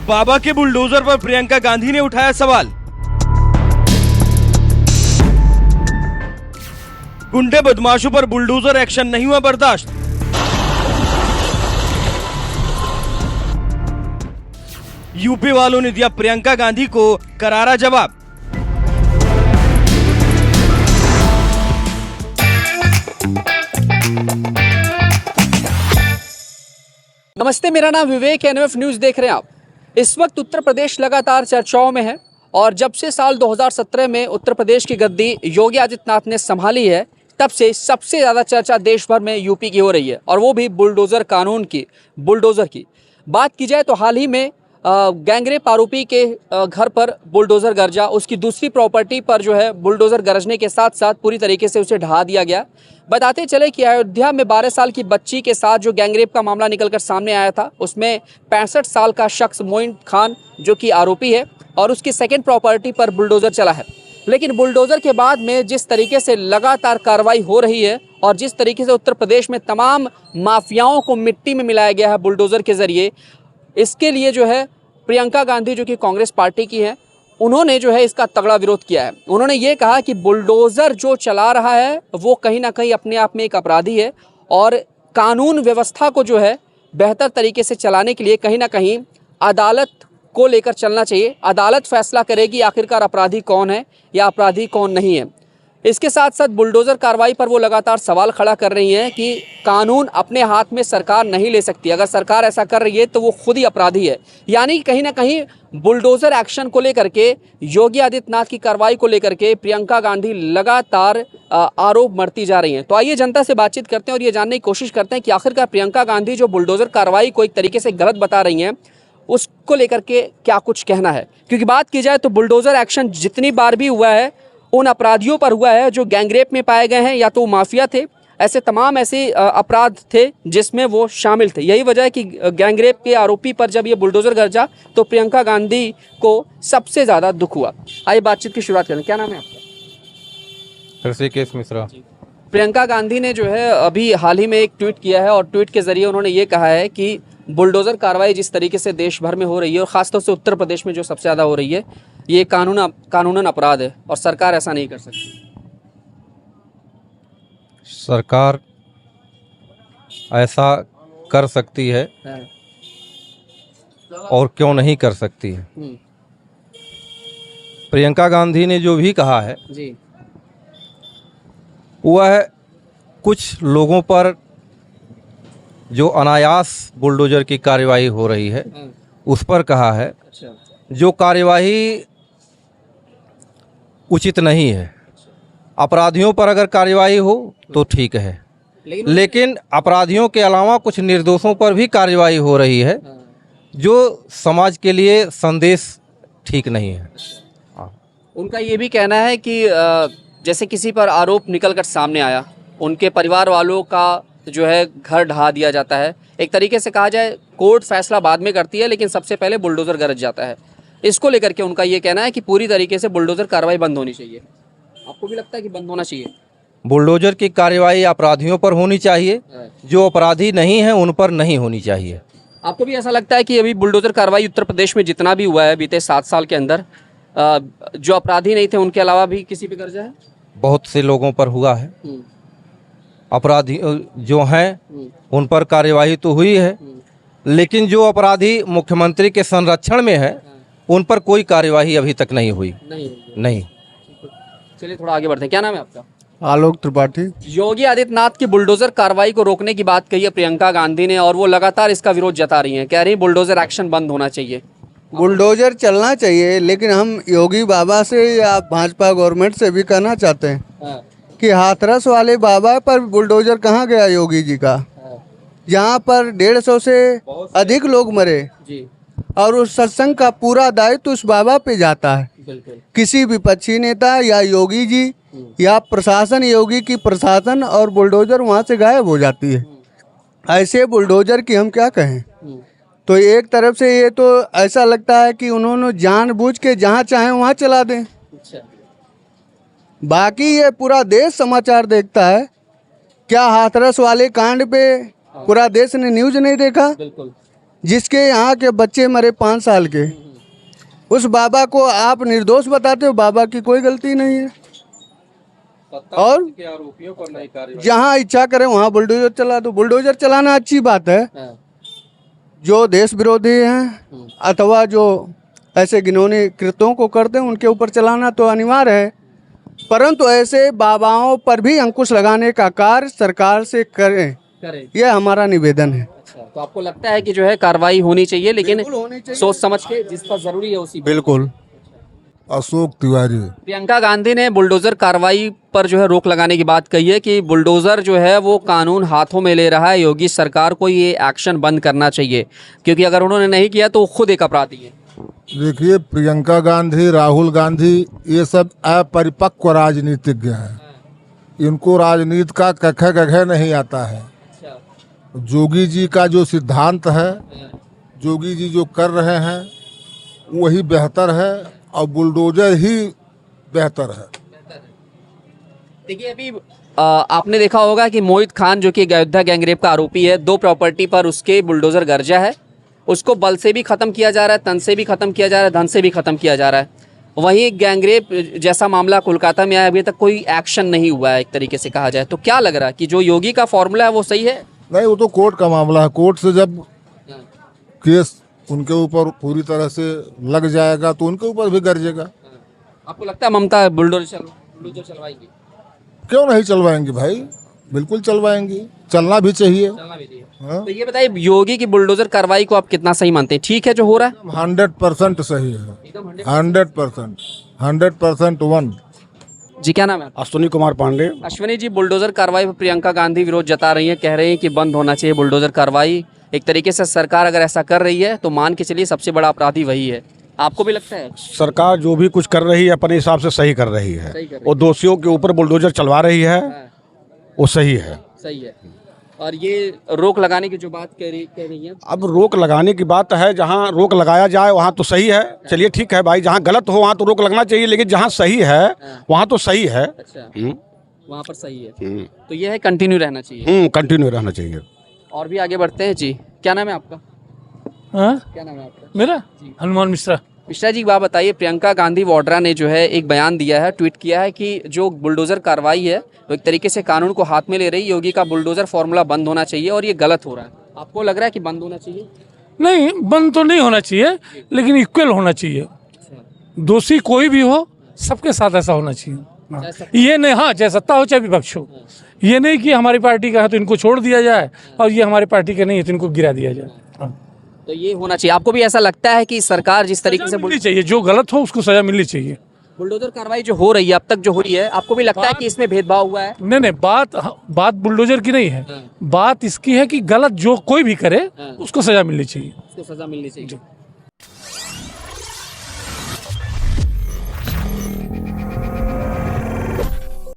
बाबा के बुलडोजर पर प्रियंका गांधी ने उठाया सवाल। गुंडे बदमाशों पर बुलडोजर एक्शन नहीं हुआ बर्दाश्त। यूपी वालों ने दिया प्रियंका गांधी को करारा जवाब। नमस्ते, मेरा नाम विवेक है। एनएफ न्यूज देख रहे हैं आप। इस वक्त उत्तर प्रदेश लगातार चर्चाओं में है और जब से साल 2017 में उत्तर प्रदेश की गद्दी योगी आदित्यनाथ ने संभाली है, तब से सबसे ज़्यादा चर्चा देश भर में यूपी की हो रही है और वो भी बुलडोज़र कानून की, बुलडोज़र की बात की जाए तो हाल ही में गैंगरेप आरोपी के घर पर बुलडोज़र गरजा, उसकी दूसरी प्रॉपर्टी पर जो है बुलडोज़र गरजने के साथ साथ पूरी तरीके से उसे ढहा दिया गया। बताते चले कि अयोध्या में 12 साल की बच्ची के साथ जो गैंगरेप का मामला निकलकर सामने आया था, उसमें 65 साल का शख्स मोइन खान जो कि आरोपी है और उसकी सेकेंड प्रॉपर्टी पर बुलडोज़र चला है। लेकिन बुलडोज़र के बाद में जिस तरीके से लगातार कार्रवाई हो रही है और जिस तरीके से उत्तर प्रदेश में तमाम माफियाओं को मिट्टी में मिलाया गया है बुलडोज़र के ज़रिए, इसके लिए जो है प्रियंका गांधी जो कि कांग्रेस पार्टी की हैं, उन्होंने जो है इसका तगड़ा विरोध किया है। उन्होंने ये कहा कि बुलडोज़र जो चला रहा है वो कहीं ना कहीं अपने आप में एक अपराधी है और कानून व्यवस्था को जो है बेहतर तरीके से चलाने के लिए कहीं ना कहीं अदालत को लेकर चलना चाहिए। अदालत फैसला करेगी आखिरकार अपराधी कौन है या अपराधी कौन नहीं है। इसके साथ साथ बुलडोज़र कार्रवाई पर वो लगातार सवाल खड़ा कर रही हैं कि कानून अपने हाथ में सरकार नहीं ले सकती। अगर सरकार ऐसा कर रही है तो वो खुद ही अपराधी है। यानी कहीं ना कहीं बुलडोज़र एक्शन को लेकर के, योगी आदित्यनाथ की कार्रवाई को लेकर के प्रियंका गांधी लगातार आरोप मरती जा रही हैं। तो आइए जनता से बातचीत करते हैं और ये जानने की कोशिश करते हैं कि आखिरकार प्रियंका गांधी जो बुलडोज़र कार्रवाई को एक तरीके से गलत बता रही हैं, उसको लेकर के क्या कुछ कहना है। क्योंकि बात की जाए तो बुलडोज़र एक्शन जितनी बार भी हुआ है उन अपराधियों पर हुआ है जो गैंगरेप में पाए गए हैं या तो माफिया थे, ऐसे तमाम ऐसे अपराध थे जिसमें वो शामिल थे। यही वजह है कि गैंगरेप के आरोपी पर जब ये बुलडोज़र गरजा तो प्रियंका गांधी को सबसे ज़्यादा दुख हुआ। आइए बातचीत की शुरुआत करें। क्या नाम है आपका? ऋषिकेश मिश्रा। प्रियंका गांधी ने जो है अभी हाल ही में एक ट्वीट किया है और ट्वीट के ज़रिए उन्होंने ये कहा है कि बुलडोज़र कार्रवाई जिस तरीके से देश भर में हो रही है और ख़ासतौर से उत्तर प्रदेश में जो सबसे ज़्यादा हो रही है, ये कानूनन अपराध है और सरकार ऐसा नहीं कर सकती। सरकार ऐसा कर सकती है और क्यों नहीं कर सकती है। प्रियंका गांधी ने जो भी कहा है जी, वह कुछ लोगों पर जो अनायास बुलडोज़र की कार्यवाही हो रही है उस पर कहा है। अच्छा, जो कार्यवाही उचित नहीं है। अपराधियों पर अगर कार्यवाही हो तो ठीक है, लेकिन अपराधियों के अलावा कुछ निर्दोषों पर भी कार्यवाही हो रही है जो समाज के लिए संदेश ठीक नहीं है। उनका ये भी कहना है कि जैसे किसी पर आरोप निकलकर सामने आया, उनके परिवार वालों का जो है घर ढहा दिया जाता है। एक तरीके से कहा जाए कोर्ट फैसला बाद में करती है लेकिन सबसे पहले बुलडोज़र गरज जाता है। इसको लेकर के उनका ये कहना है कि पूरी तरीके से बुलडोज़र कार्रवाई बंद होनी चाहिए। आपको भी लगता है कि बंद होना चाहिए? बुलडोज़र की कार्यवाही अपराधियों पर होनी चाहिए, जो अपराधी नहीं है उन पर नहीं होनी चाहिए। आपको भी ऐसा लगता है कि अभी बुलडोज़र कार्रवाई उत्तर प्रदेश में जितना भी हुआ है बीते 7 साल के अंदर, जो अपराधी नहीं थे उनके अलावा भी किसी पे कर्जा है? बहुत से लोगों पर हुआ है। अपराधी जो हैं उन पर कार्यवाही तो हुई है, लेकिन जो अपराधी मुख्यमंत्री के संरक्षण में है उन पर कोई कार्यवाही अभी तक नहीं हुई। नहीं। चलिए थोड़ा आगे बढ़ते हैं। क्या नाम है आपका? आलोक त्रिपाठी। योगी आदित्यनाथ की बुलडोज़र कार्रवाई को रोकने की बात कही है प्रियंका गांधी ने और वो लगातार इसका विरोध जता रही हैं। कह रही बुलडोज़र एक्शन बंद होना चाहिए। बुलडोजर चलना चाहिए, लेकिन हम योगी बाबा से या भाजपा गवर्नमेंट से भी कहना चाहते हैं कि हाथरस वाले बाबा पर बुलडोजर कहाँ गया योगी जी का, जहाँ पर 150 से अधिक लोग मरे जी, और उस सत्संग का पूरा दायित्व उस बाबा पे जाता है। बिल्कुल। किसी विपक्षी नेता या योगी जी या प्रशासन, योगी की प्रशासन और बुलडोजर वहाँ से गायब हो जाती है। ऐसे बुलडोजर की हम क्या कहें। तो एक तरफ से ये तो ऐसा लगता है कि उन्होंने जानबूझ के जहाँ चाहे वहाँ चला दें। अच्छा, बाकी ये पूरा देश समाचार देखता है। क्या हाथरस वाले कांड पे पूरा देश ने न्यूज़ नहीं देखा? बिल्कुल। जिसके यहाँ के बच्चे मरे 5 साल के, उस बाबा को आप निर्दोष बताते हो? बाबा की कोई गलती नहीं है। और जहाँ इच्छा करे वहाँ बुलडोजर चला दो। बुलडोजर चलाना अच्छी बात है, जो देश विरोधी हैं अथवा जो ऐसे घिनौने कृत्यों को करते हैं उनके ऊपर चलाना तो अनिवार्य है, परंतु ऐसे बाबाओं पर भी अंकुश लगाने का कार्य सरकार से करें, यह हमारा निवेदन है। तो आपको लगता है कि जो है कार्रवाई होनी चाहिए, लेकिन सोच समझ के जिसका जरूरी है उसी। बिल्कुल। अशोक तिवारी। प्रियंका गांधी ने बुलडोजर कार्रवाई पर जो है रोक लगाने की बात कही है कि बुलडोजर जो है वो कानून हाथों में ले रहा है, योगी सरकार को ये एक्शन बंद करना चाहिए, क्योंकि अगर उन्होंने नहीं किया तो खुद एक अपराधी है। देखिए, प्रियंका गांधी, राहुल गांधी, ये सब अपरिपक्व राजनीतिज्ञ हैं। इनको राजनीति का कख गघ नहीं आता है। जोगी जी का जो सिद्धांत है, जोगी जी जो कर रहे हैं वही बेहतर है और बुलडोजर ही बेहतर है। देखिए, अभी आपने देखा होगा कि मोहित खान जो कि अयोध्या गैंगरेप का आरोपी है, 2 प्रॉपर्टी पर उसके बुलडोजर गर्जा है, उसको बल से भी खत्म किया जा रहा है, तन से भी खत्म किया जा रहा है, धन से भी खत्म किया जा रहा है। वहीं गैंगरेप जैसा मामला कोलकाता में आया, अभी तक कोई एक्शन नहीं हुआ है एक तरीके से कहा जाए। तो क्या लग रहा है कि जो योगी का फॉर्मूला है वो सही है? नहीं, वो तो कोर्ट का मामला है। कोर्ट से जब केस उनके ऊपर पूरी तरह से लग जाएगा तो उनके ऊपर भी गरजेगा। आपको लगता है ममता बुलडोजर चलवाएगी? क्यों नहीं चलवाएंगी भाई, बिल्कुल चलवाएंगी, चलना भी चाहिए। हाँ? तो ये बताइए, योगी की बुलडोजर कार्रवाई को आप कितना सही मानते हैं? ठीक है जो हो रहा है? 100% सही है, 100% 1। जी, क्या नाम है? अश्विनी कुमार पांडे। अश्विनी जी, बुलडोजर कार्रवाई पर प्रियंका गांधी विरोध जता रही हैं, कह रहे हैं कि बंद होना चाहिए बुलडोजर कार्रवाई। एक तरीके से सरकार अगर ऐसा कर रही है तो मान के चलिए सबसे बड़ा अपराधी वही है। आपको भी लगता है? सरकार जो भी कुछ कर रही है अपने हिसाब से सही कर रही है। सही कर रही वो दोषियों के ऊपर बुलडोजर चलवा रही है, वो सही है। सही है। और ये रोक लगाने की जो बात कह रही है, अब रोक लगाने की बात है, जहाँ रोक लगाया जाए वहाँ तो सही है। चलिए ठीक है भाई, जहाँ गलत हो वहाँ तो रोक लगना चाहिए, लेकिन जहाँ सही है वहाँ तो सही है। अच्छा, वहाँ पर सही है, तो ये है कंटिन्यू रहना चाहिए। कंटिन्यू रहना चाहिए। और भी आगे बढ़ते हैं। जी, क्या नाम है आपका? हाँ, क्या नाम है आपका? मेरा हनुमान मिश्रा। मिश्रा जी, बात बताइए, प्रियंका गांधी वाड्रा ने जो है एक बयान दिया है, ट्वीट किया है कि जो बुलडोजर कार्रवाई है वो एक तरीके से कानून को हाथ में ले रही, योगी का बुलडोजर फॉर्मूला बंद होना चाहिए और ये गलत हो रहा है। आपको लग रहा है कि बंद होना चाहिए? नहीं, बंद तो नहीं होना चाहिए, लेकिन इक्वल होना चाहिए। दोषी कोई भी हो, सबके साथ ऐसा होना चाहिए। ये नहीं, हाँ, चाहे सत्ता हो चाहे विपक्ष हो। ये नहीं कि हमारी पार्टी का है तो इनको छोड़ दिया जाए और ये हमारी पार्टी का नहीं है तो इनको गिरा दिया जाए। तो ये होना चाहिए। आपको भी ऐसा लगता है कि सरकार जिस तरीके से मिलनी चाहिए, जो गलत हो उसको सजा मिलनी चाहिए। बुलडोजर कार्रवाई जो हो रही है अब तक जो हुई है, आपको भी लगता है कि इसमें भेदभाव हुआ है? नहीं, बात बुलडोजर की नहीं है, बात इसकी है कि गलत जो कोई भी करे उसको सजा मिलनी चाहिए। उसको सजा मिलनी चाहिए।